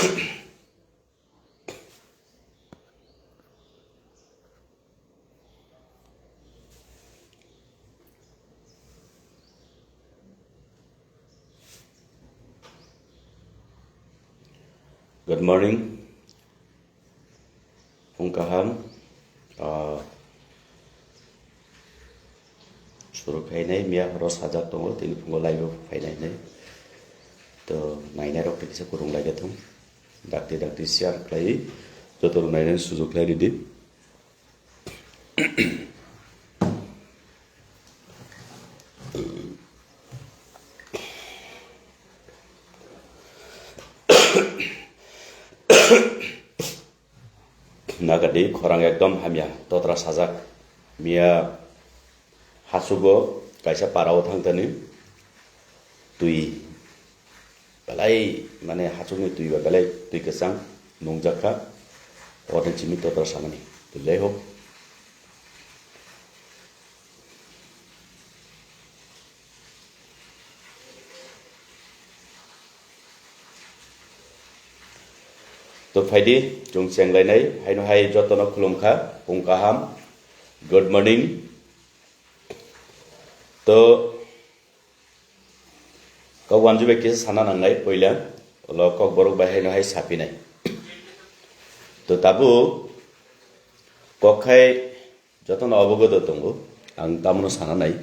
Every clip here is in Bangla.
Good morning. Pungkaham. Suruh kainai mia ros hajat tongo tini pungo laibo kainai nai. To nainai rok tikisa kurung lagi thum. Dakti siar klai. Jotor nainai suzuk klai di. Nagadi khorang ekdom hamya totra sajak mia hasugo kaisa parao thangtani tui balai mane hasugni tui ba balai tui kesang nongjaka oden chimi totra samani tulai ho to phaidi chung cheng lai nai haino hai jotono khulumkha pungkaham good morning to ko wanju be kis sana nang nai poila lo kok borok bai haino hai sapi nai to tabu kokhai jotono obogodo tongo ang tamuno sana nai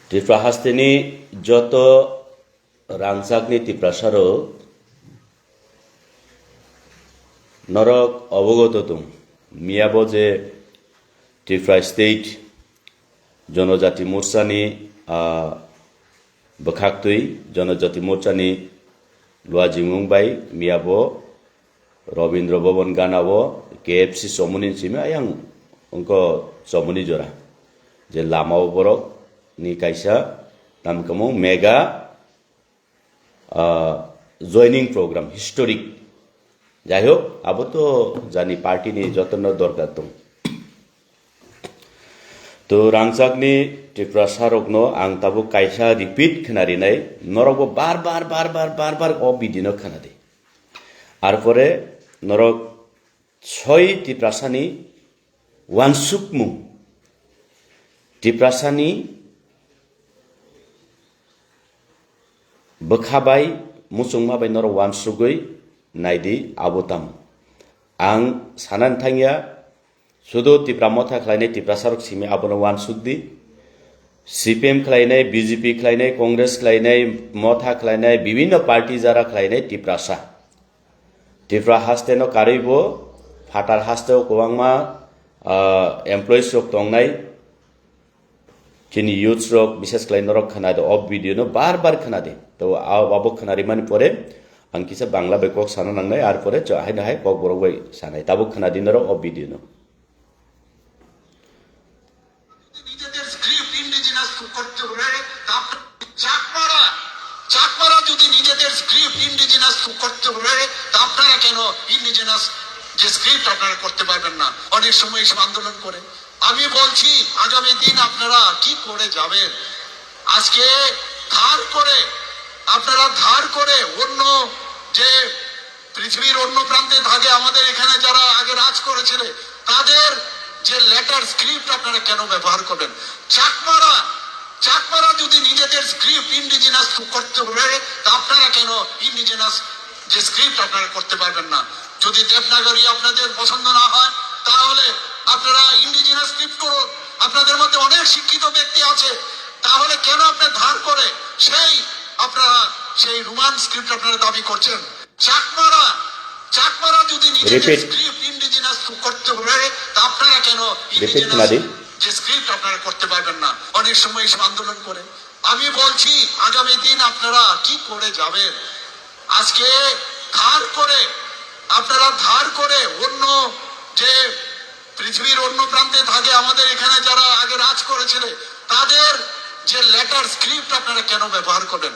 Tripura hasteni joto Rangsakni Tiprasaro Norok Obogototum Miyaboje Tripura State Jonojati Morsani Bakhaktui Jonojati Morsani Luajimungbai Miyabo Robindra Bhavan Ganabo KFC Somuni Chime ayang Unko Somuni Jora Je Lama Borok Ni Kaisa Namkamung Mega joining program historic jai hok abo to jani party ni jotono dorkar tung to rangchakni Tripura sarokno ang tabu kaisa repeat khnari nai norok bar bar o bidino khanade arpore norok 6 Tripura sani wansukmu Tripura sani Bekhabai musungma bai noro wan sugoi naidi abotam ang sanan thangya sudo Tripura motha khlainai Tripura sarok simi abono wan sugdi CPM khlainai BJP khlainai Congress khlainai motha khlainai bibhinno party jara khlainai Tripura hasteno karibo fatar hasteo kowangma employees rok tongnai Kini youth rock bises klain rock khanade of video no bar khanade to abo khanari mani pore angkisa bangla bekok sana nangnai ar pore hai na hai kok borok bai sanai tabo khanadi no of video no নিজেদের স্ক্রিপ্ট ইন্ডিজিনাস করতে হলে চাকমারা যদি নিজেদের স্ক্রিপ্ট ইন্ডিজিনাস করতে হলে তা আপনারা কেন ইন্ডিজিনাস যে স্ক্রিপ্ট আপনারা করতে পারবেন না অনেক সময় এসব আন্দোলন করে আমি বলছি আগামী দিন আপনারা কি করে যাবেন আজকে আপনারা ধার করে অন্য যে পৃথিবীর অন্য প্রান্তে থাকে আমাদের এখানে যারা আগে রাজ করেছিল তাদের যে লেটার স্ক্রিপ্ট আপনারা কেন ব্যবহার করবেন চাকমারা যদি নিজেদের স্ক্রিপ্ট ইন্ডিজিনাস করতে হলে তা আপনারা কেন ইন্ডিজিনাস যে স্ক্রিপ্ট আপনারা করতে পারবেন না যদি দেবনাগরী আপনাদের পছন্দ না হয় তাহলে আপনারা ইন্ডিজিনাস স্ক্রিপ্ট করুন আপনাদের মধ্যে অনেক শিক্ষিত ব্যক্তি আছে তাহলে কেন আপনি ধার করে আপনারা সেই রোমান স্ক্রিপ্ট আপনারা দাবি করছেন চাকমারা যদি নিজেদের স্ক্রিপ্ট ইন্ডিজিনাস করতে হলে তা আপনারা কেন ইন্ডিজিনাস যে স্ক্রিপ্ট আপনারা করতে পারবেন না অনেক সময় এসব আন্দোলন করে আমি বলছি আগামী দিন আপনারা কি করে যাবেন আজকে আপনারা ধার করে অন্য যে পৃথিবীর অন্য প্রান্তে থাকে আমাদের এখানে যারা আগে রাজ করেছিল তাদের যে লেটার স্ক্রিপ্ট আপনারা কেন ব্যবহার করবেন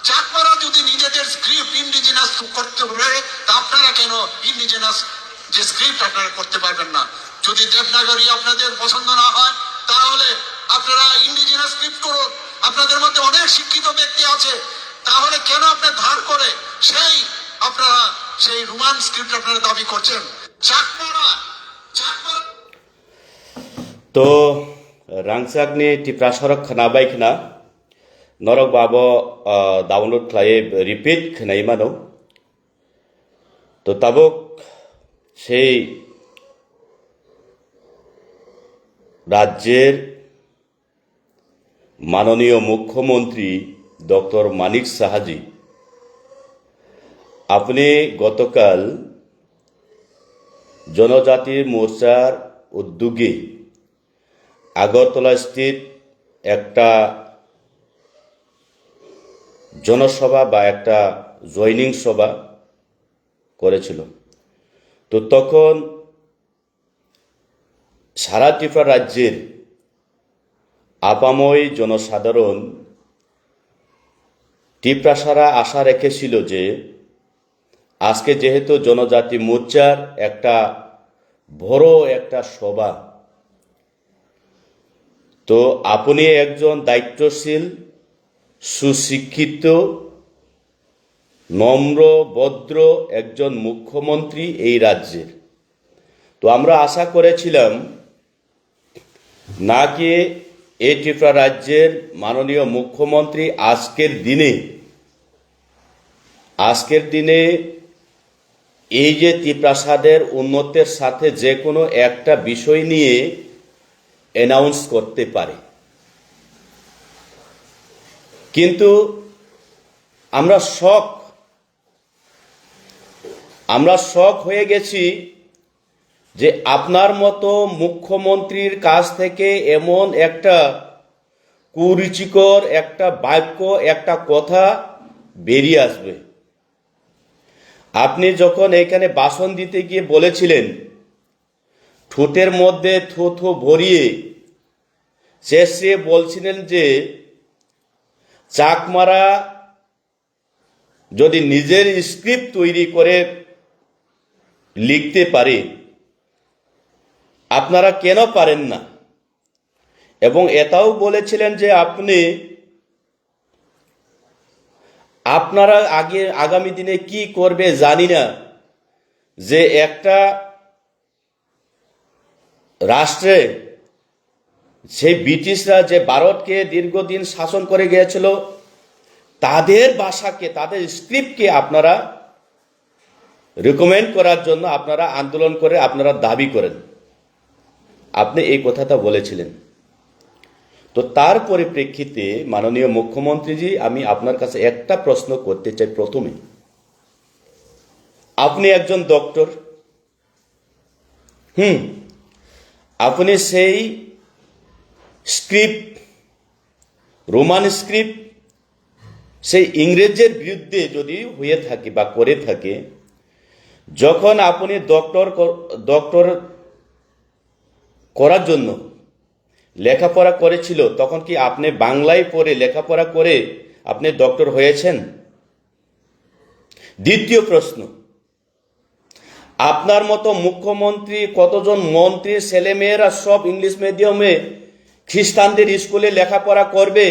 চাকমারা যদি নিজেদের স্ক্রিপ্ট ইন্ডিজিনাস করতে হলে তা আপনারা কেন ইন্ডিজিনাস যে স্ক্রিপ্ট আপনারা করতে পারবেন না যদি দেবনাগরী আপনাদের পছন্দ না হয় তাহলে আপনারা ইন্ডিজিনাস স্ক্রিপ্ট করুন আপনাদের মধ্যে অনেক শিক্ষিত ব্যক্তি আছে, তাহলে কেন আপনি ধার করে আপনারা সেই রোমান স্ক্রিপ্ট আপনারা দাবি করছেন? চাকমারা তো রাংসাকনি टिप्रासरक खोनाबाय खोना नरक बाबो डाउनलोड खालाय रिपिट खोनाय मानो तो ताबक সেই রাজ্যের মাননীয় মুখ্যমন্ত্রী ডক্টর মানিক সাহাজি আপনি গতকাল জনজাতি মোর্চার উদ্যোগে আগরতলা স্থিত একটা জনসভা বা একটা জয়নিং সভা করেছিল। তো তখন সারা ত্রিপুরা রাজ্যের আপাময় জনসাধারণ ত্রিপ্রাসারা আশা রেখেছিল যে আজকে যেহেতু জনজাতি মোর্চার একটা বড় একটা সভা, তো আপনি একজন দায়িত্বশীল সুশিক্ষিত নম্র ভদ্র একজন মুখ্যমন্ত্রী এই রাজ্যের। তো আমরা আশা করেছিলাম নাকি এই ত্রিপুরা রাজ্যের মাননীয় মুখ্যমন্ত্রী আজকের দিনে এই যে ত্রিপ্রাসাদের উন্নতির সাথে যে কোনো একটা বিষয় নিয়ে অ্যানাউন্স করতে পারে। কিন্তু আমরা শক হয়ে গেছি যে আপনার মতো মুখ্যমন্ত্রীর কাছ থেকে এমন একটা কুরুচিকর একটা বাক্য একটা কথা বেরিয়ে আসবে। আপনি যখন এখানে ভাষণ দিতে গিয়ে বলেছিলেন, ঠোঁটের মধ্যে থু ভরিয়ে শেষে বলছিলেন যে চাকমারা যদি নিজের স্ক্রিপ্ট তৈরি করে লিখতে পারে, আপনারা কেন পারেন না? এবং এটাও বলেছিলেন যে আপনারা আগামী দিনে কি করবে জানি না, যে একটা রাষ্ট্রে সেই ব্রিটিশরা যে ভারতকে দীর্ঘদিন শাসন করে গিয়েছিল, তাদের ভাষাকে তাদের স্ক্রিপ্টকে আপনারা রিকমেন্ড করার জন্য আপনারা আন্দোলন করে আপনারা দাবি করেন। আপনি এই কথাটা বলেছিলেন। তো তার পরিপ্রেক্ষিতে মাননীয় মুখ্যমন্ত্রীজি, আমি আপনার কাছে একটা প্রশ্ন করতে চাই। প্রথমে, আপনি একজন ডক্টর, আপনি সেই স্ক্রিপ্ট, রোমান স্ক্রিপ্ট, সেই ইংরেজের বিরুদ্ধে যদি হয়ে থাকে বা করে থাকে, যখন আপনি ডক্টর করার জন্য লেখাপড়া করেছিল, তখন কি আপনি বাংলায় পড়ে লেখাপড়া করে আপনি ডক্টর হয়েছেন? দ্বিতীয় প্রশ্ন, আপনার মতো মুখ্যমন্ত্রী, কতজন মন্ত্রী ছেলেমেয়েরা সব ইংলিশ মিডিয়ামে খ্রিস্টানদের স্কুলে লেখাপড়া করবে,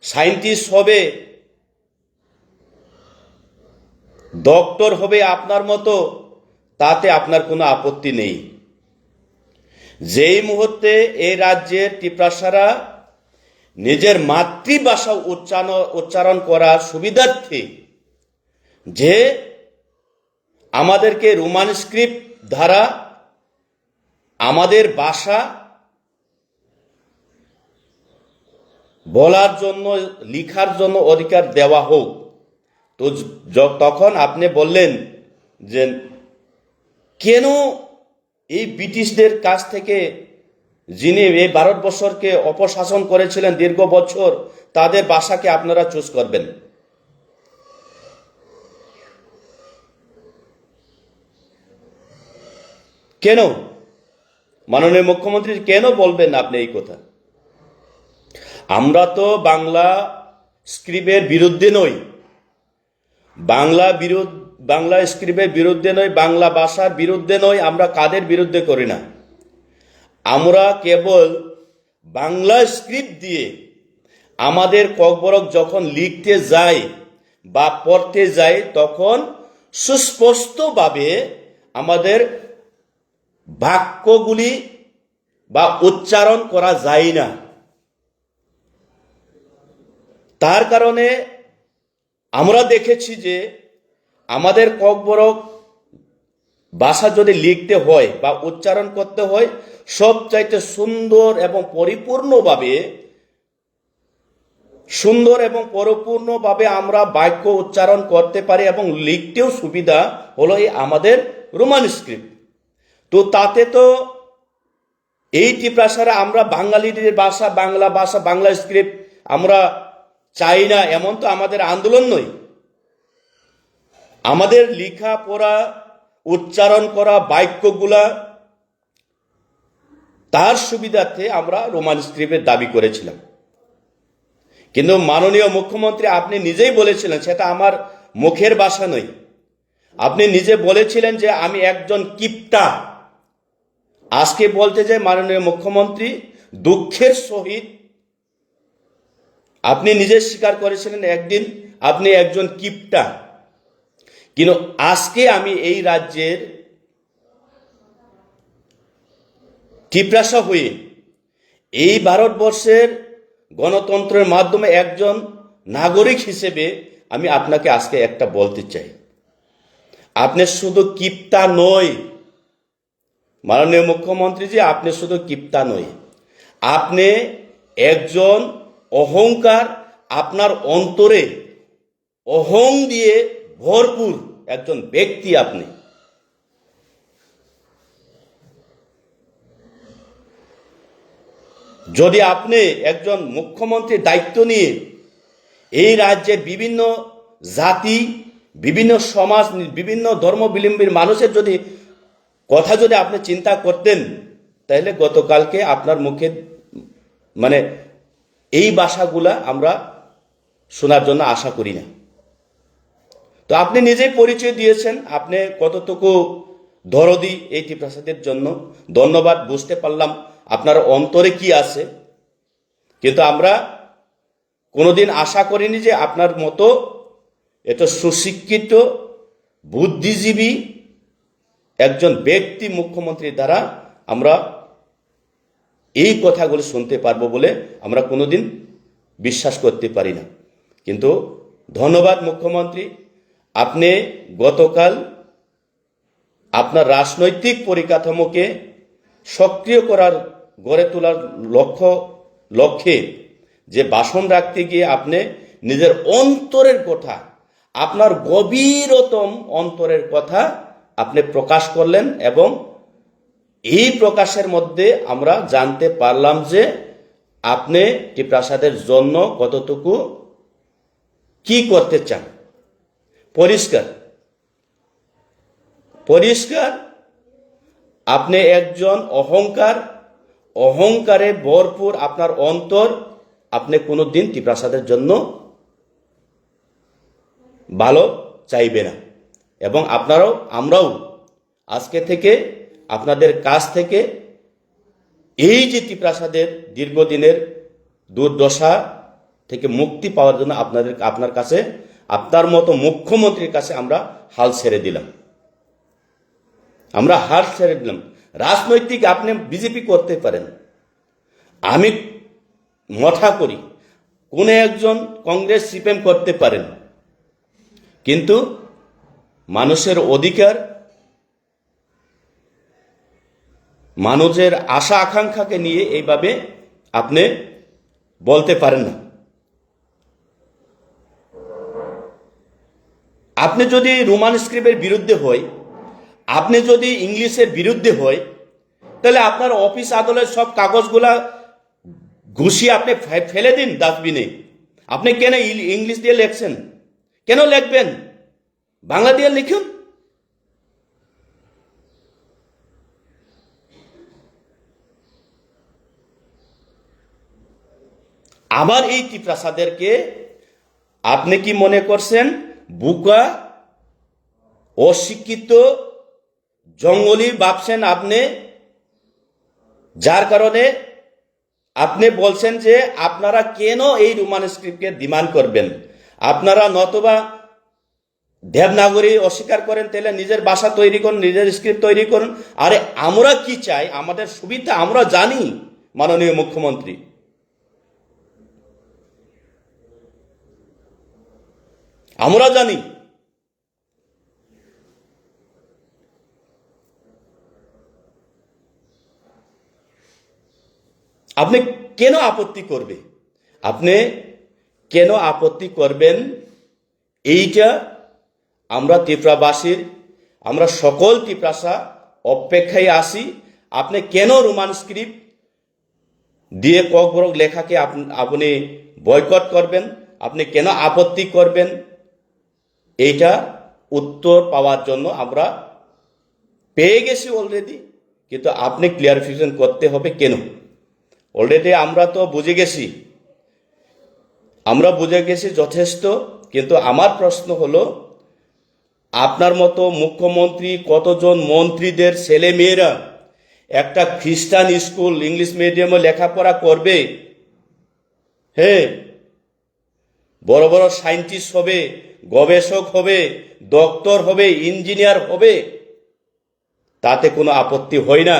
সায়েন্টিস্ট হবে, ডক্টর হবে আপনার মতো, তাতে আপনার কোনো আপত্তি নেই। যেই মুহূর্তে এই রাজ্যের ত্রিপ্রাসারা নিজের মাতৃভাষা উচ্চারণ করার সুবিধার্থে যে আমাদেরকে রোমান স্ক্রিপ্ট দ্বারা আমাদের ভাষা বলার জন্য, লিখার জন্য অধিকার দেওয়া হোক, তো তখন আপনি বললেন যে কেন এই ব্রিটিশদের কাছ থেকে, যিনি এই ভারতবর্ষকে অপশাসন করেছিলেন দীর্ঘ বছর, তাদের ভাষাকে আপনারা চুজ করবেন? কেন মাননীয় মুখ্যমন্ত্রী কেন বলবেন আপনি এই কথা? আমরা তো বাংলা স্ক্রিপ্টের বিরুদ্ধে নই, বাংলা স্ক্রিপ্টের বিরুদ্ধে নই, বাংলা ভাষার বিরুদ্ধে নই। আমরা কাদের বিরুদ্ধে করি না, আমরা কেবল বাংলা স্ক্রিপ্ট দিয়ে আমাদের ককবরক যখন লিখতে যায় বা পড়তে যায় তখন সুস্পষ্টভাবে আমাদের বাক্যগুলি বা উচ্চারণ করা যায় না। তার কারণে আমরা দেখেছি যে আমাদের ককবরক ভাষা যদি লিখতে হয় বা উচ্চারণ করতে হয় সবচাইতে সুন্দর এবং পরিপূর্ণভাবে আমরা বাক্য উচ্চারণ করতে পারি এবং লিখতেও সুবিধা হলো এই আমাদের রোমান স্ক্রিপ্ট। তো তাতে তো এই টিপ্রাসারে আমরা বাঙালিদের ভাষা বাংলা স্ক্রিপ্ট আমরা চাই না, এমন তো আমাদের আন্দোলন নয়। আমাদের লেখা পড়া উচ্চারণ করা বাক্যগুলা তার সুবিধার্থে আমরা রোমান স্ক্রিপ্টের দাবি করেছিলাম। কিন্তু মাননীয় মুখ্যমন্ত্রী আপনি নিজেই বলেছিলেন, সেটা আমার মুখের ভাষা নয়, আপনি নিজে বলেছিলেন যে আমি একজন কিপ্টা। আজকে বলতে যে মাননীয় মুখ্যমন্ত্রী দুঃখের সহিত আপনি নিজে স্বীকার করেছিলেন একদিন আপনি একজন কিপ্টা। কিন্তু আজকে আমি এই রাজ্যের টিপ্রাসা হয়ে এই ভারতবর্ষের গণতন্ত্রের মাধ্যমে একজন নাগরিক হিসেবে আমি আপনাকে আজকে একটা বলতে চাই, আপনি শুধু কিপ্টা নয় মাননীয় মুখ্যমন্ত্রীজি, আপনি শুধু কিপ্টা নয়, আপনি একজন অহংকার, আপনার অন্তরে অহং দিয়ে ভরপুর একজন ব্যক্তি। আপনি যদি আপনি একজন মুখ্যমন্ত্রীর দায়িত্ব নিয়ে এই রাজ্যের বিভিন্ন জাতি, বিভিন্ন সমাজ, বিভিন্ন ধর্মাবলম্বীর মানুষের যদি কথা যদি আপনি চিন্তা করতেন, তাহলে গতকালকে আপনার মুখে মানে এই ভাষাগুলা আমরা শোনার জন্য আশা করি না। তো আপনি নিজেই পরিচয় দিয়েছেন আপনি কতটুকু দরদি এই টিপ্রাসাদের জন্য। ধন্যবাদ, বুঝতে পারলাম আপনার অন্তরে কি আছে। কিন্তু আমরা কোনোদিন আশা করিনি যে আপনার মতো এত সুশিক্ষিত বুদ্ধিজীবী একজন ব্যক্তি মুখ্যমন্ত্রীর দ্বারা আমরা এই কথাগুলো শুনতে পারবো বলে আমরা কোনোদিন বিশ্বাস করতে পারি না। কিন্তু ধন্যবাদ মুখ্যমন্ত্রী, আপনি গতকাল আপনার রাজনৈতিক পরিকাঠামোকে সক্রিয় করার, গড়ে তোলার লক্ষ্যে যে ভাষণ রাখতে গিয়ে আপনি নিজের অন্তরের কথা, আপনার গভীরতম অন্তরের কথা আপনি প্রকাশ করলেন এবং এই প্রকাশের মধ্যে আমরা জানতে পারলাম যে আপনি টিপ্রাসাদের জন্য কতটুকু কি করতে চান। পরিষ্কার আপনি একজন অহংকারে ভরপুর আপনার অন্তর, আপনি কোনোদিন টিপ্রাসাদের জন্য ভালো চাইবে না। এবং আমরাও আজকে থেকে আপনাদের কাছ থেকে এই যে টিপ্রাসাদের দীর্ঘদিনের দুর্দশা থেকে মুক্তি পাওয়ার জন্য আপনার কাছে, আপনার মতো মুখ্যমন্ত্রীর কাছে আমরা হাল ছেড়ে দিলাম। রাজনৈতিক আপনি বিজেপি করতে পারেন, আমি মঠা করি, কোন একজন কংগ্রেস সিপিএম করতে পারেন, কিন্তু মানুষের অধিকার, মানুষের আশা আকাঙ্ক্ষাকে নিয়ে এইভাবে আপনি বলতে পারেন না। আপনি যদি রোমান স্ক্রিপ্টের বিরুদ্ধে হয়, আপনি যদি ইংলিশের বিরুদ্ধে হয়, তাহলে আপনার অফিস আদালতের সব কাগজগুলা ঘুষিয়ে আপনি ফেলে দিন ডাস্টবিনে। আপনি কেন ইংলিশ দিয়ে লেখছেন? কেন লিখবেন? বাংলা দিয়ে লিখুন। আবার এই টিপ্রাসাদেরকে আপনি কি মনে করছেন? বুকা, অশিক্ষিত, জঙ্গলি ভাবছেন আপনি, যার কারণে আপনি বলছেন যে আপনারা কেন এই রোমান স্ক্রিপ্টকে ডিমান্ড করবেন? আপনারা নতবা দেবনাগরী অস্বীকার করেন, তাহলে নিজের ভাষা তৈরি করুন, নিজের স্ক্রিপ্ট তৈরি করুন। আরে আমরা কি চাই, আমাদের সুবিধা আমরা জানি মাননীয় মুখ্যমন্ত্রী। আমরা জানি। আপনি কেন আপত্তি করবে? আপনি কেন আপত্তি করবেন? এইটা আমরা ত্রিপুরাবাসীর, আমরা সকল ত্রিপুরাসা অপেক্ষায় আসি। আপনি কেন রোমান স্ক্রিপ্ট দিয়ে ককবরক লেখাকে আপনি বয়কট করবেন? আপনি কেন আপত্তি করবেন? এইটা উত্তর পাওয়ার জন্য আমরা পেয়ে গেছি অলরেডি, কিন্তু আপনি ক্লিয়ারিফিকেশন করতে হবে কেন। অলরেডি আমরা তো বুঝে গেছি, যথেষ্ট। কিন্তু আমার প্রশ্ন হলো, আপনার মতো মুখ্যমন্ত্রী কতজন মন্ত্রীদের ছেলে মেয়েরা একটা খ্রিস্টান স্কুল ইংলিশ মিডিয়ামে লেখাপড়া করবে? হ্যাঁ, বড় বড় সায়েন্টিস্ট হবে, গবেষক হবে, ডক্টর হবে, ইঞ্জিনিয়ার হবে, তাতে কোনো আপত্তি হয় না,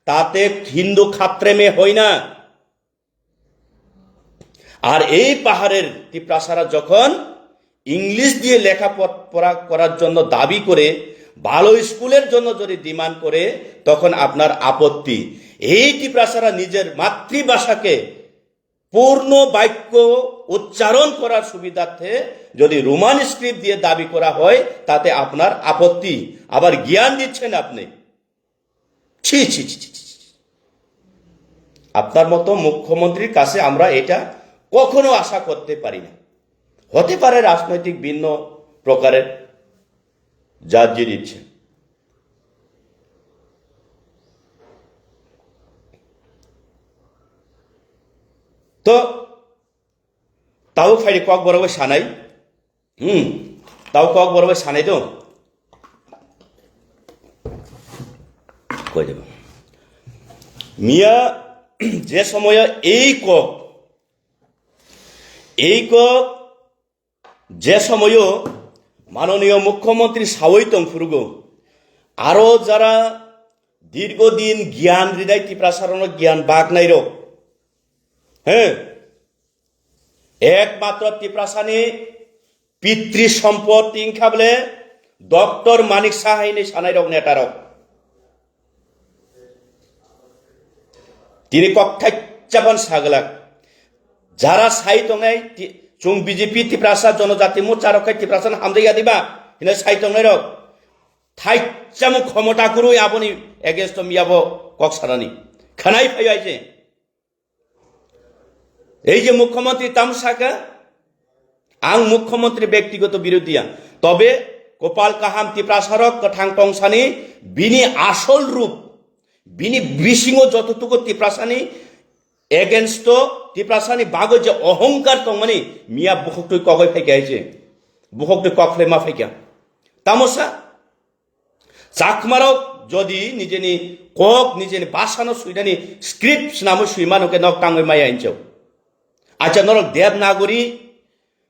তাতে হিন্দু খাত্রেমে হয় না। আর এই পাহাড়ের ত্রিপ্রাসারা যখন ইংলিশ দিয়ে লেখাপড়া করার জন্য দাবি করে, ভালো স্কুলের জন্য যদি ডিমান্ড করে, তখন আপনার আপত্তি। এই ত্রিপ্রাসারা নিজের মাতৃভাষাকে পূর্ণ বাক্য উচ্চারণ করার সুবিধার্থে যদি রোমান স্ক্রিপ্ট দিয়ে দাবি করা হয়, তাতে আপনার আপত্তি। আবার জ্ঞান দিচ্ছেন আপনি। ছি ছি ছি ছি ছি। আপনার মতো মুখ্যমন্ত্রীর কাছে আমরা এটা কখনো আশা করতে পারি না। হতে পারে রাজনৈতিক ভিন্ন প্রকারের যার যে ইচ্ছে। তো তাও ফাইডে কক বরাবর সানাই, তাও কক বরাবর সানাই তো কই দেব মিয়া। যে সময় এই কক যে সময় মাননীয় মুখ্যমন্ত্রী সাওইতং ফুরুগ আরো যারা দীর্ঘদিন জ্ঞান হৃদয় ত্রিপ্রাসারণ জ্ঞান বাঘ নাইর, হ্যাঁ, একমাত্র ত্রিপ্রাসানি পিতৃ সম্পদ তিনখা বলে ডক্টর মানিক সাহাইনি সানাই রক নেতারক তিনি কক্ষাচ্চাবন সাগলাক যারা সাইতংনাই চুং বিজেপি ত্রিপ্রাসা জনজাতি মোর্চা রক্ষায় ত্রিপ্রাসান হামদাইয়া দিবা হিনে সাইতংনাই রক থাইচ্চামু ক্ষমতা করুই আপনি এগেন্স্ট মিয়াবো কক সারানি খানাই ফাইছে। এই যে মুখ্যমন্ত্রী তামসাকা, আং মুখ্যমন্ত্রী ব্যক্তিগত বিরোধিয়া, তবে গোপাল কাহাম ত্রিপ্রাসারক ঠাং টংসানি বিনি আসল রূপ, বিনি বিসিংহ যতটুকু ত্রিপ্রাসানি এগেন্স্ট ত্রিপ্রাসানি বাগো যে অহংকার তো মানে মিয়া বুকটুই কগই ফাইকে আইছে, বুকটুই ককফলে মা ফাইকা তামসা চাকমারক যদি নিজেনি কক নিজেনি বাসানো সুইদানি স্ক্রিপ্ট নামে সুইমানকে নক টাঙ্গই মাই আইনছেও। আচ্ছা নরক দেবনাগরী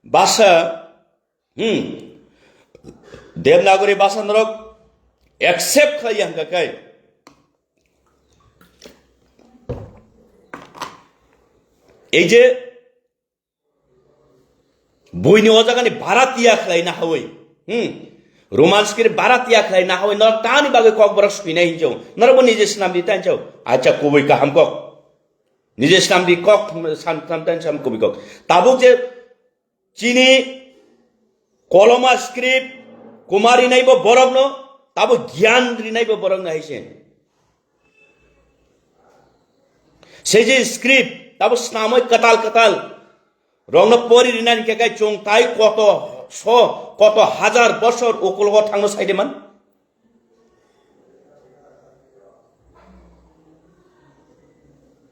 ভাষা, দেবনাগরী ভাষা নরক একসেপ্ট খাই হাঙ্কাকাই এই যে বইনি অজাগানি বারাতিয়া খেলাই না হই, রোমান্সকে বারাতিয়া খেলাই না হই নরক টানি বাগে কক বরক সুইনাই হিনচাও নরক নিজে স্নাম দিতে আনচাও। আচ্ছা কবই কাহাম কক নিজে স্নাম দি কক সাম কবি কক তাবুক যে চিনি কলমা স্ক্রিপ্ট কুমারী নাইব বরগ্ন তাবো জ্ঞান রিনাইব বরগ্ন হাইছে সেই যে স্ক্রিপ্ট তাবো স্নাময় কাতাল কাতাল রংন পরি রিনান কেকাই চং তাই কত হাজার বছর ওকলগ থাঙ্গ সাইডে মান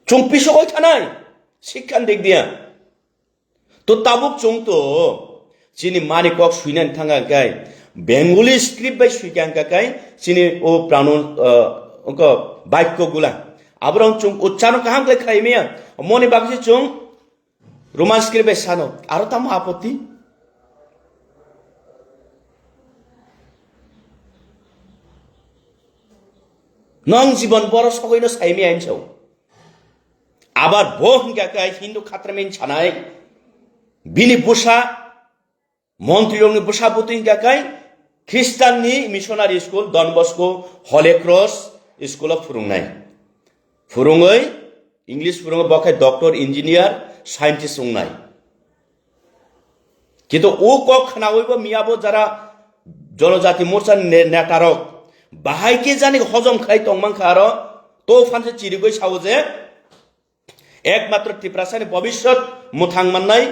চং পিছকই থানাই শিক্ষান দিক দিয়া তো তাবুক চং তো চিনি মানি কক সুইনান থাঙ্গা গাই বেঙ্গলি স্ক্রিপ্ট বাই সুইকাঙ্কা গাই চিনি ও প্রাণ বাক্যগুলা abrong chung ucchano kaham kle khai mia moni bagsi chung roman script sano aro tam apoti nong jibon boro sogoino saimi aimso abar bo hingga kai hindu khatramin chanai bini busa মন্ত্রী বসাবতী গাকাই খ্রিস্টাননি missionary school Don Bosco Holy Cross school ফুরুংনাই ফুরুঙই ইংলিশ ফুরুঙ বখাই ডক্টর ইঞ্জিনিয়ার সায়েন্টিস্ট উংনাই কিন্তু ও কক খানাওইব মিয়াবো যারা জনজাতি মোর্চা নেতারক বাহাইকে জানি হজম খাই তংমাংখা আর তো ফানসে চিরিগই সাও যে একমাত্র ত্রিপুরাসানি ভবিষ্যৎ মুথাংমান্নাই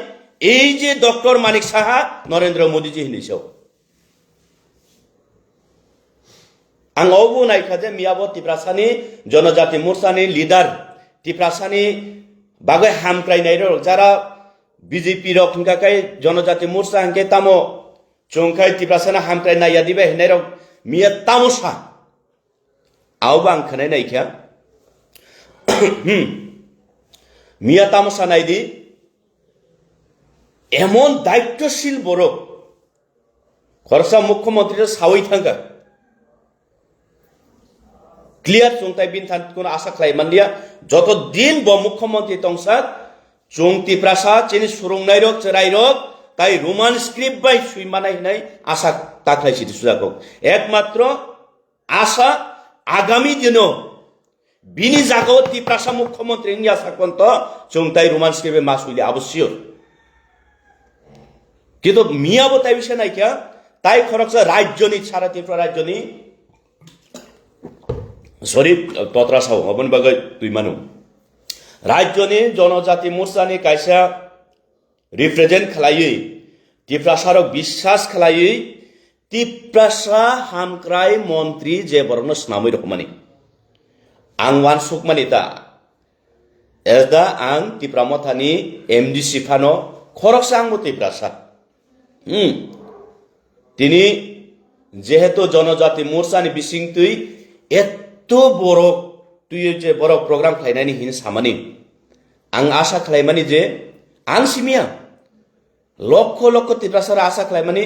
এই যে ডক্টর মানিক সাহা নরেন্দ্র মোদীজি হিনিসও आं अबो नायखा जे मियाबो टिप्रासानि जनजाति मोर्चानि लिडार टिप्रासानि बागै हामक्रायनाय र जारा बीजेपी रक हिंगाखाय जनजाति मोर्चा हिंगे तामो चंखाय टिप्रासाना हामक्रायनाय यादिबे हिनाय रक मिया तामोसा आवबो आं खोनाय नायखा मिया तामोसा नायदि एमन दायित्वशील बरक खरसा मुख्यमंत्री सावै थांगा क्लियर चुंगताय बिन थानखौनो आसा खालाममानदिया जत दिन ब मुख्यमंत्री तंसाक चुंगति प्रासा चिनि सुरुंनाय रक चराय रक ताई रोमान स्क्रिप्ट बाय सुइमानाय हिनाय आसा ताख्लायसि सुजाखौ एकमात्र आसा आगामी दिनो बिनि जागाव टिप्रासा मुख्यमंत्री नि आसा कोन्त चुंगताय रोमान स्क्रिप्ट मासुइले अवश्य किन्तु मियाबो ताई विषय नायखा ताई खरकसा राज्यनि सारा त्रिपुरा राज्यनि शरीफ तत्रासाव अपन बागै दुइमानु राज्यनि जनजाति मोर्चानि कायसा रिप्रेजेंट खालायै टिप्रासारक विश्वास खालायै टिप्रासा हामक्राय मन्त्री जे बरनो स्नामै रखमानि आं वानसुकमानि ता एदा आं टिप्रामथानि एमडीसी फानो खरकसा आंबो टिप्रासा तिनि जेहेतु जनजाति मोर्चानि बिसिंतुइ तो बरक तुय जे बरक प्रोग्राम खालायनायनि हिन सामानि आं आसा खालायमानि जे आं सिमिया लक्ष लक्ष टिप्रासार आसा खालायमानि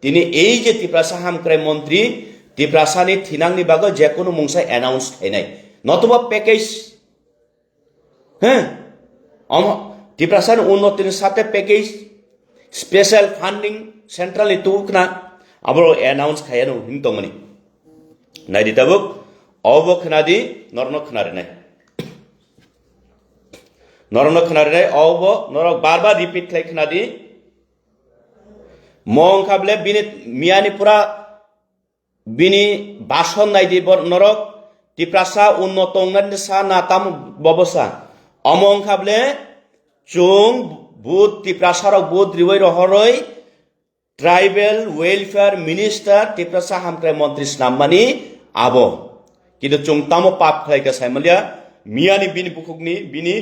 दिनै এই যে टिप्रासा हामक्राय मन्त्री टिप्रासानि थिनांनि बागै जेकुनु मुंसा एनाउन्स खालायनाय नतुबा पैकेज टिप्रासानि उन्नतिनि साथे पैकेज स्पेशल फंडिंग सेंट्रल तुकना आबो एनाउन्स खायानो हिनतमनि नायदिताबो अबो खोनादि नरनो खोनारेनाय अबो नरक बार बार रिपीट खालाय खोनादि मंखाबले बिनि मियानि पुरा बिनि भाषण नायदि नरक टिप्रासा उन्नत अंगनि सा नाताम बबसा अमंखाबले चुं बुत टिप्रासारक बुत रिवै रहरै ट्राइबल वेलफेयर मिनिस्टर टिप्रासा हामक्राय मन्त्री स्नाममानि आबो किन्तु चुंतामो पाप खालायगा साइमलिया मियानि बिनि बुकुकनि बिनि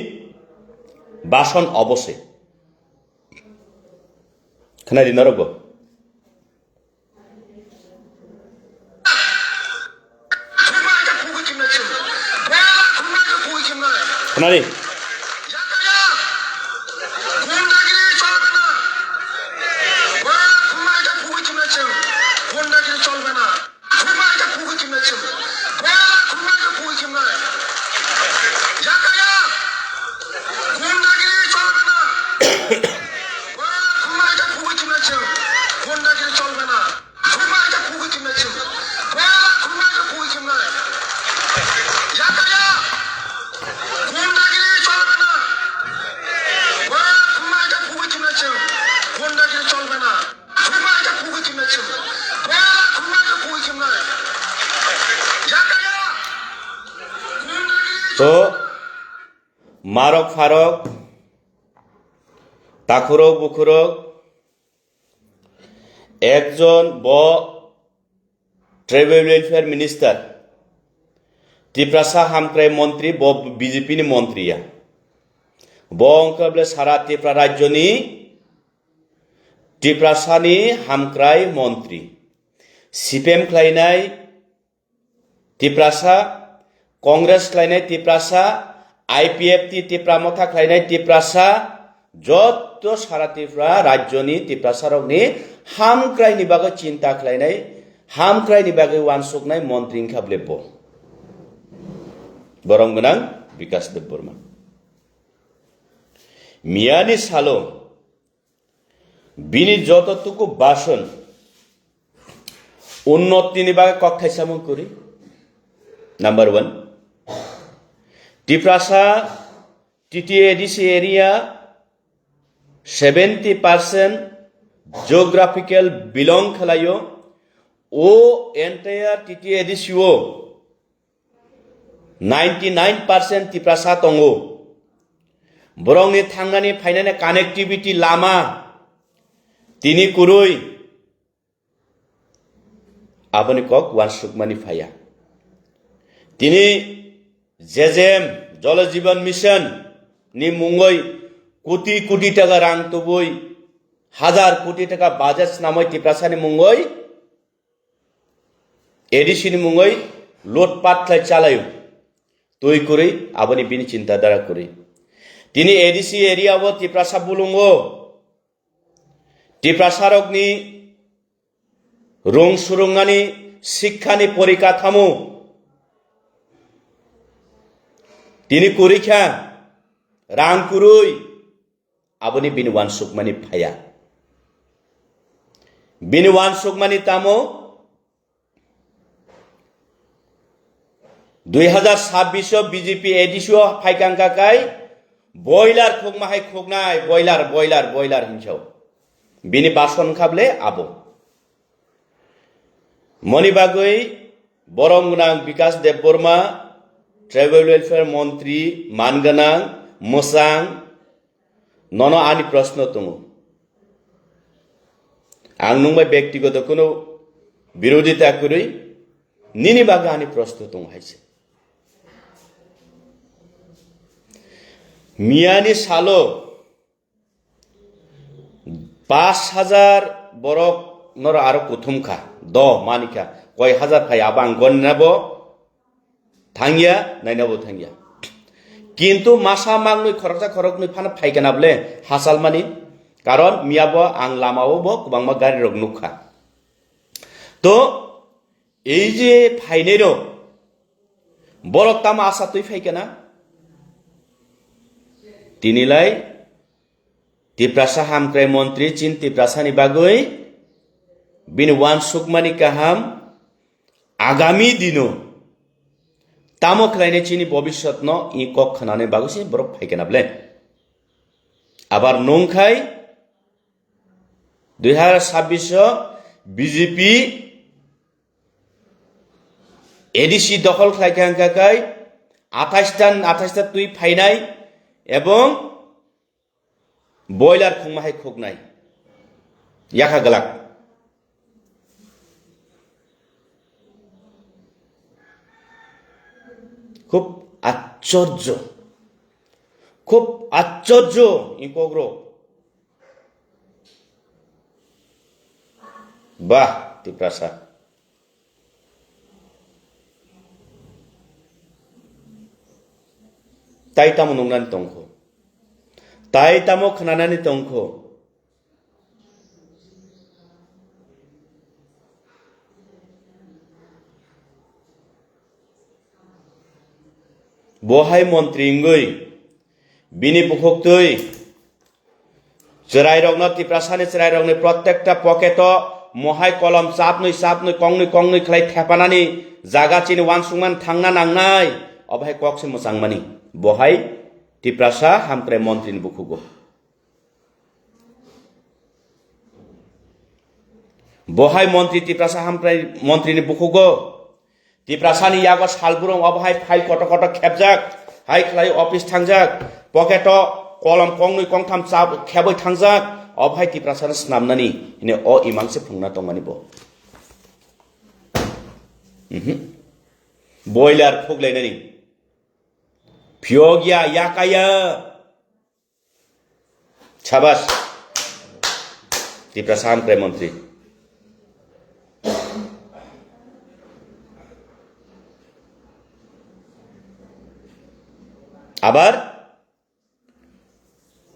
भाषण अबसे खोनादि नरगो खोनादि तो मारक फारक ताखुरक बुखुरक एकजन ब ट्राइबल वेलफेयर मिनिस्टर टिप्रासा हामक्राय मंत्री ब बीजेपी नि मंत्रिया ब अंकबले सारा त्रिपुरा राज्यनि टिप्रासानि हामक्राय मंत्री सीपीएम खालायनाय टिप्रासा कांग्रेस खालायनाय तिप्रासा IPF तिप्रामथा खालायनाय तिप्रासा जत सारा तिप्रा राज्यनि तिप्रासारकनि हामक्रायनि बागै चिन्ता खालायनाय हामक्रायनि बागै वानसुकनाय मन्त्रि खाबलेब बरं गोनां बिकास देबबर्मा मियानि सालो बिनि जतटुकु भाषण उन्नतिनि बागै कथायसामन करि number 1 Tiprasa TTADC area 70% geographical belong khalayo o entire TTADC o 99% tiprasa tongo borongni thangnani phainani connectivity lama tini kurui aboni kok wansukmani phaya tini JJM Jal Jeevan Mission ni mungoi crore crore টাকা রাং তবই হাজার কোটি টাকা বাজেট নামই তিপ্রাসানি মুঙ্গই এডিসিনি মুঙ্গই লোটপাট খাই চালায়ু তুই করে আবনি বিনি চিন্তাধারা করে তিনি এডিসি এরিয়াব তিপ্রাসা বুলুঙ্গ তিপ্রাসারকনি রং সুরঙ্গানি শিক্ষানি পরিকাঠামো তিনি করিখা রাং কুরুই aboni binwan sukmani phaya binwan sukmani tamo 2026 BJP edisio phaikangka kai boiler khokmahai khoknai boiler hinsau bini bason khable abo moni bagoi boronggunang bikas debborma tribal welfare মন্ত্রী মানগানাং মোসাং নন আনি প্রশ্ন তুমু আং নুংবাই ব্যক্তিগত কোনো বিরোধিতা করি নিনি বাগে আনি প্রশ্ন তুম হাইছে মিয়ানি সালো 5000 বরক নর আরো প্রথমখা দ মানিকা কয় হাজার ফাই আবাং গন্নাব থাঙ্গিয়া নাইনাবো থাঙ্গিয়া কিন্তু মাসা মাংনই খরচা খরকনই ফানা ফাইকেনাবলে হাসাল মানি কারণ মিয়াবো আং লামাবো কুবাংমা গাড়ি রগ নুখা তো এই যে ফাইনেরো বরক তামা আশা তুই ফাইকেনা তিনিলাই তিপ্রাসা হামক্রাই মন্ত্রী চিন তিপ্রাসানি বাগৈ বিন ওয়ান সুকমানি কাহাম আগামী দিনো তামক লাইনে চিনি ভবিষ্যৎ ন ই কক খানানে বাগুসি বরক ফাইকেনাবলে আবার নংখাই 2026 বিজেপি এডিসি দখল খাইকাঙ্কাকাই 28টা তুই ফাইনাই এবং বয়লার খুমাহাই খোকনাই ইয়াখা গলাক খুব আশ্চর্য ইকগ্র বাহ তিপ্রাসা তাই তামো নংনানি তংখ তাই তামো খানানানি তংখ বহাই মন্ত্রী ইংগই বিনি পুখুকতই চেরাই রগন তিপ্রাসানি চেরাই রগনি প্রত্যেকটা পকেট মহাই কলম চাপনই কংনই খাই থেপানানি জাগা চিনি ওয়ানসুমান থাংনা নাংনাই অবাই ককসে মোসাংমানি বহাই তিপ্রাসা হামক্রাই মন্ত্রীনি বুকুগো বহাই মন্ত্রী তিপ্রাসা হামক্রাই মন্ত্রীনি বুকুগো তিপ্রাসানি ইয়াগো সালবুরং অবহাই ফাইল কত খেবজাক হাই খাই অফিস থাংজাক পকেট কলম কংনই কংথাম চাপ খেবই থাংজাক অবহাই তিপ্রাসানি স্নামনানি ইনে অ ইমাংসে ফুংনা তংমানিব বয়লার ফুগলাইনানি ফিয়োগিয়া ইয়াকায়া ছাবাস তিপ্রাসা হামক্রাই মন্ত্রী আবার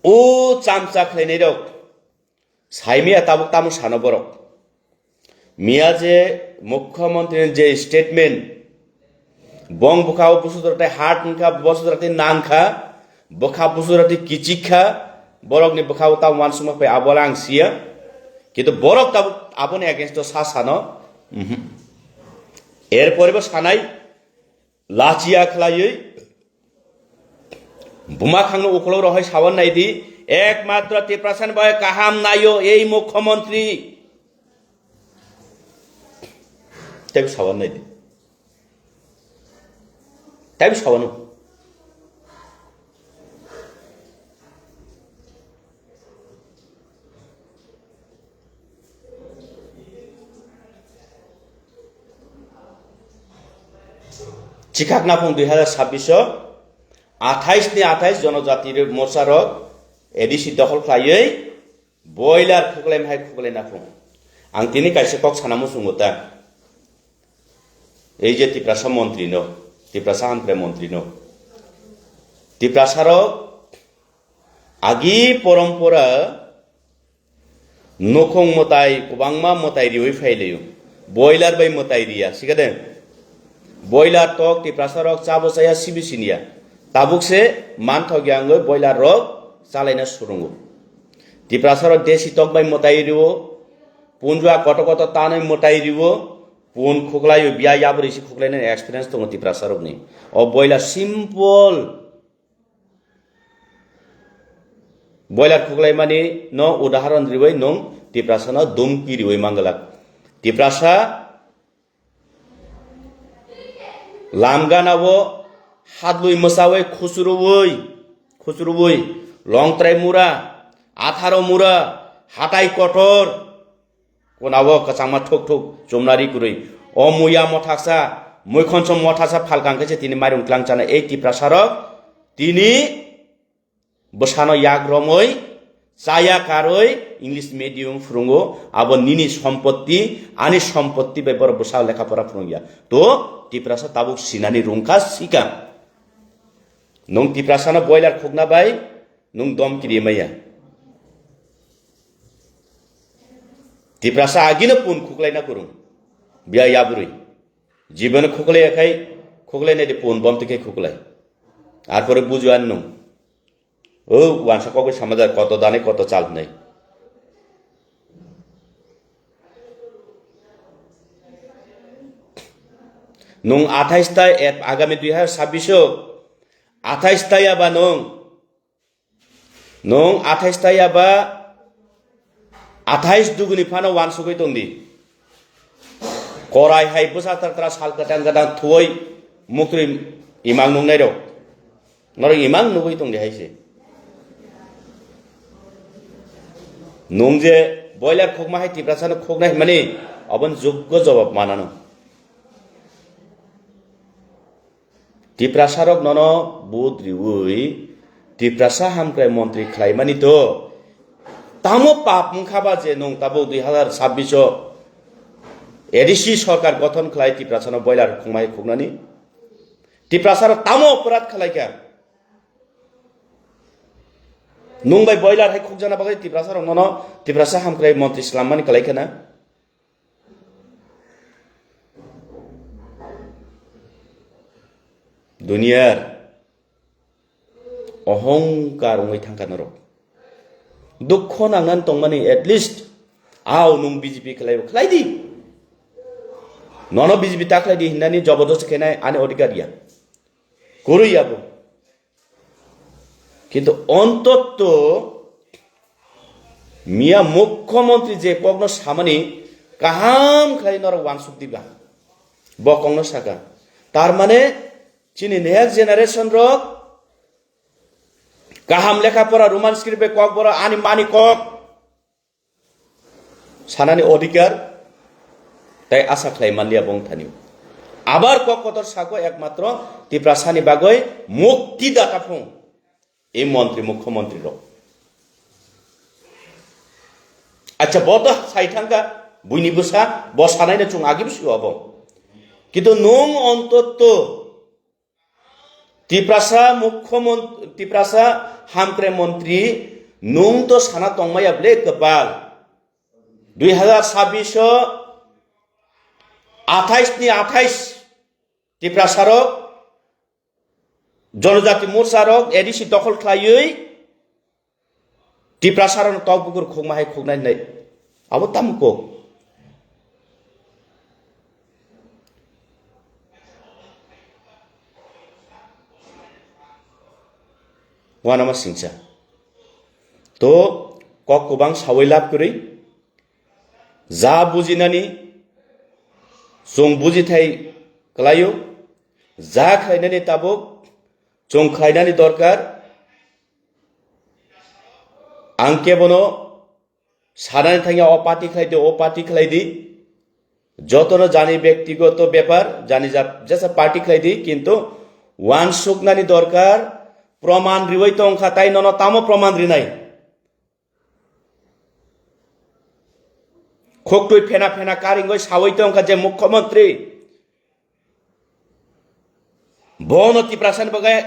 ও চামচা খাইনাই রক সাইমিয়া তাবুক তামু সানো বরক মিয়া যে মুখ্যমন্ত্রীর যে স্টেটমেন্ট বং বুখাও বুসুদরাতে হাট নখা বসুদরাতে নাংখা বখা বুসুদরাতে কিচিখা বরকনি বুখাও তাও মানসুমা পে আবলা আং সিয়া কিন্তু বরক তাবু আপনি এগেনস্ট সা সানো এরপরেও সানাই লাচিয়া খেলাই বুমা খাংনো উখলো রহয় সাবান নাইদি একমাত্র 3% বয় কাহাম নাইও এই মুখ্যমন্ত্রী তাই সাবান নাইদি তাই সাবানো চিকাক নাফং 2026 28 জনজাতির মোর্চার এডিসি দখল খাইयै বয়লার খুকলাই মাই খুকলাই নাফং আং তিনি কাইসে কক সানামু সুঙ্গতা এই যে ত্রিপ্রাসা মন্ত্রী ন ত্রিপ্রাসা হামক্রে মন্ত্রী ন ত্রিপ্রাসার আগি পরম্পরা নখং মতাই কুবাংমা মতাই রিওই ফাইলেও বয়লার বাই মতাই রিয়া শিখাদে বয়লার টক ত্রিপ্রাসা রক চাবসায়া সিবিসিনিয়া তাবুকসে মান থগিয়াঙ্গৈ বয়লার রক চালাইনা সুরঙ্গ ত্রিপ্রাসার দেশি টক বাই মতাই রিও পুনজুয়া কত কত তাनै মতাই রিও পুন খুকলাই বিয়া याबरिसि खुकलायनाय एक्सपीरियंस दङ ত্রিপ্রাসা রকनि अ बयलार सिम्पल बयलार खुकलाय माने न उदाहरण रिवै नं ত্রিপ্রাসা न दुमकी रिवै मांगला ত্রিপ্রাসা लामगानावो हादलुई मसावै खुसरुवै लंत्राय मुरा 18 मुरा हाटाय कठर कोनावो कचामा ठोक ठोक जमनारी गुरै अ मुया मथासा मैखनसम मथासा फालकांकेसे तिनि माइरं क्लांचाना ए ত্রিপ্রাসারক तिनि बसानो याग्रमै चाया कारoi इंग्लिश मीडियम फुरुंगो आबो निनि सम्पत्ति आनि सम्पत्ति बेबर बसा लेखापरा फुरुंगिया तो ত্রিপ্রাসা ताबुक सिनानि रुंखा सिका नं ত্রিপ্রাসাना बयलार खुगना बाय नं दम किरिमाया ত্রিপ্রাসা आगिनो पुन खुकलायना गुरुं बिया याबुरै जीवन खुकलायाखाय खुकलायनाय पुन बमतिके खुकलाय आरपरे बुजुआन नं ও ওয়ানসা কবে সমাজের কত দানে কত চাল নাই নং 28 তাই আগামী 2026 28 তাই আবা নং 28 তাই আবা 28 দুগুনি ফানো ওয়ানসুগৈ তংদি করাই হাই বসাতারত্রা সালকাটান গাদান থই মুক্রি ইমাং নংনাই র নর ইমাং নুগৈ তংদি হাইছে नं जे बयलार खोकमा है ত্রিপ্রাসানো खोकनाय माने अबन योग्य जवाब मानानो ত্রিপ্রাসারক नन बुद्रिउइ ত্রিপ্রাসা हामक्राय मन्त्री खलायमानि तो तामो पाप मुखाबा जे नं ताबो 2026 एडिसि सरकार गठन खलाय ত্রিপ্রাসানো बयलार खोकमाय खोकनानि ত্রিপ্রাসারক तामो अपराध खलायका नुंबाय बयलार हाय खुकजाना बागै ত্রিপ্রাসা रंग न ত্রিপ্রাসা हामक्राय मन्त्री स्लाममानि कलायखाना दुनियार अहंकार रंगै थांखानो र दुख नांनान तंमानि एटलिस्ट आव नुं बीजेपी खलायदि नन बीजेपी ताखलायदि हिन्नानि जबरदस्त खेनाय आनि अधिकारिया गुरुयाबो কিন্তু অন্তত মিয়া মুখ্যমন্ত্রী যে কগ্ন সামানি কাহাম খাইনর ওয়ানসুক দিবা বকগ্ন সাকা তার মানে চিনি নেক্সট জেনারেশন রক কাহাম লেখাপড়া রোমান স্ক্রিপ্টে কক বড় আনি মানি কক সানানি অধিকার তাই আশা খাই মানলিয়া বংথানি আবার কক কতর সাকো একমাত্র ত্রিপ্রাসানি বাগৈ মুক্তিদাতা ফং এই মন্ত্রী মুখ্যমন্ত্রী র আচ্ছা বদ সাইথাঙ্গা বুইনি বসা বসানাইনা চুং আগি বসু হব কিন্তু নং অন্তত ত্রিপ্রাসা মুখ্যমন্ত্রী ত্রিপ্রাসা হামক্রে মন্ত্রী নুং তো সানা তংমায়া ব্লে কপাল 2026 28 ni 28 ত্রিপ্রাসারক জনজাতি মোর্চারক এডিসি দখল খাইयै ত্রিপ্রাসারন তকবুকুর খোকমাহাই খোকনাই নাই আবো তামুকো ওয়ানামা সিংসা তো কক গোबां সাवै लाब करै जा बुजिनानि जों बुजिथाय खालायो जा खालायनानै ताबुक जों खालायनानै दरकार आं केबनो सानानै थाङिया अपाति खालायदो अपाति खालायदि যতনো জানি ব্যক্তিগত ব্যাপার জানি যেসা পার্টি খাইদি কিন্তু ওয়ান সুকনানি দরকার প্রমাণ রিওই তো অংখা তাই নন তামো প্রমাণ রি নাই খোকটুই ফেনা ফেনা কারিঙ্গই সাওই তো অংখা যে মুখ্যমন্ত্রী বনতি প্রাসান বগায়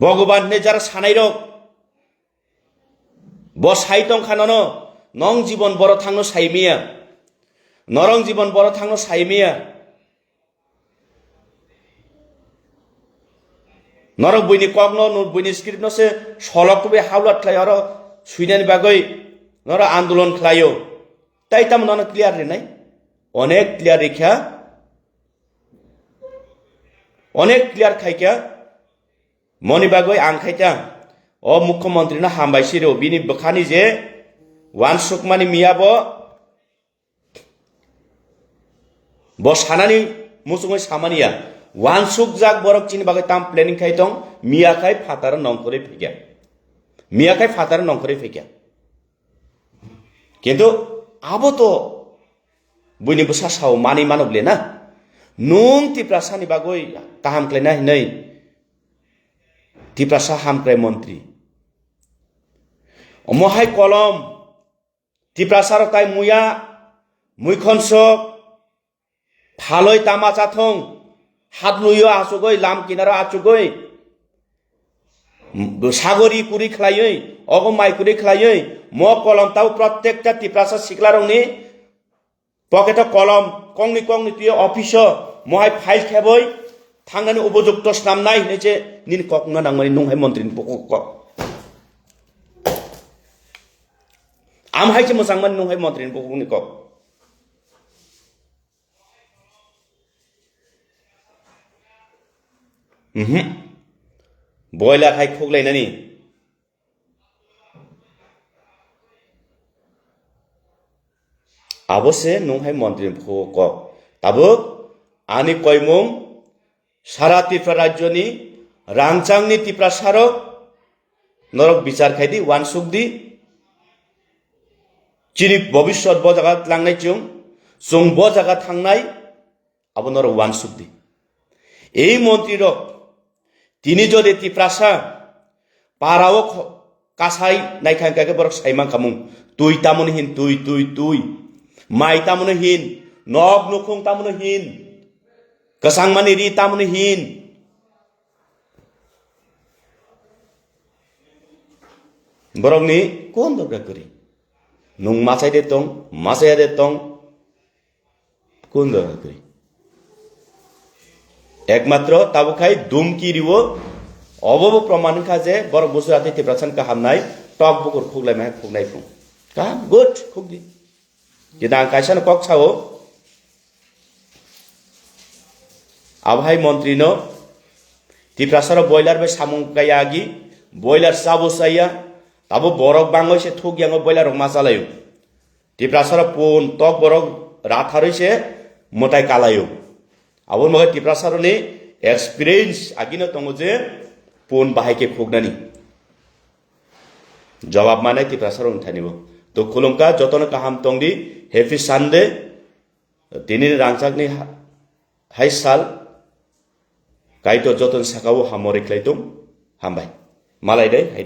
ভগবান নে যারা সানাই রক বসাই তো অংখা নন নং জীবন বড় থাংনো সাইমিয়া নরং জীবন বড় থাংনো সাইমিয়া নরক বইনি কগ্ন বইনি স্ক্রিপ্ট নসে সলকবে হাওলাত খাই আর সুইনানি বাগৈ নর আন্দোলন খাইও তাই তাম নন ক্লিয়ার রে নাই অনেক ক্লিয়ার রেখা অনেক ক্লিয়ার খাইকা মনি বাগৈ আং খাইতা ও মুখ্যমন্ত্রী না হামবাইছি রে বিনি বখানি যে ওয়ান সুকমানি মিয়াবো বসানানি মুসুङै सामानिया वान सुक जाक बरक चिनि बागै ताम प्लेनिंग खाइ दं मियाखाय फातार नंखरै फैया मियाखाय फातार नंखरै फैया किन्तु आबो तो बुइनि बसा साव मानि मानबले ना नुं टिप्रासानि बागै काहाम क्लायना हिनै टिप्रासा हामक्राय मन्त्री अमहाय कलम टिप्रासार ताय मुया मुइखनसक फालै तामा चाथं हात नुयो आचुगै लाम किनारा आचुगै सागरी कुरि खलायै अग माइ कुरि खलायै म कलम ताव प्रत्येकटा टिप्रासा सिक्लारंनि पकेट कलम कंनि कंनि तुय अफिस महाय फाइल खेबै थांनानै उपयुक्त स्नामनाय हिनेजे निन ककना नांमानि नंहाय मन्त्रिनि पक आमहायजे मोजांमोन नंहाय मन्त्रिनि पकनि कक बयलार हाय खोगलायनानि आबसे नंहाय मन्त्रि क ताबो आनि कयमुं सारा त्रिपुरा राज्यनि रांचांनि टिप्रासारक नरक बिचार खायदि वान सुकदि चिनि भबिष्यत ब जागा लांनाय जों ब जागा थांनाय आबो नरक वान सुकदि এই মন্ত্রীর তিনি যদি টিপ্রাসা পারাও কাসাই নাইখাঙ্কাকে বড় সাইমান কামুং তুই তামনে হিন তুই তুই তুই মাই তামনে হিন নগ নখুং তামনে হিন কাসাং মানি রি তামনে হিন বরংনি কোন দরকার করি নুং মাছাই দে তং মাছাই দে তং কোন দরকার করি एकमात्र ताबुखाय दुमकी रिवो अबब प्रमाण खा जे बर गुजराती टिप्रासान का हामनाय टक बुकुर खुगलाय मा खुगनाय फुं का गुड खुगदि किदा कायसान कक साओ आबहाय मंत्री नो टिप्रासार बॉयलर बे सामुं कायागी बॉयलर साबो साया ताबो बरक बांगै से थुगियांग बॉयलर मा चालायो टिप्रासार पुन टक बरक राथारै से मोटाय कालायो आबो मगे टिप्रासारनि एक्सपीरियंस आगिनो दङो जे पुन बाहायके खुगनानि जवाब माने टिप्रासारन थानिबो तो खुलुमका जतन काहाम तंगदि हैप्पी सानडे दिनि रांचाकनि हाई साल काइतो जतन साकाव हामरे क्लाइतुम हामबाय मालाय दे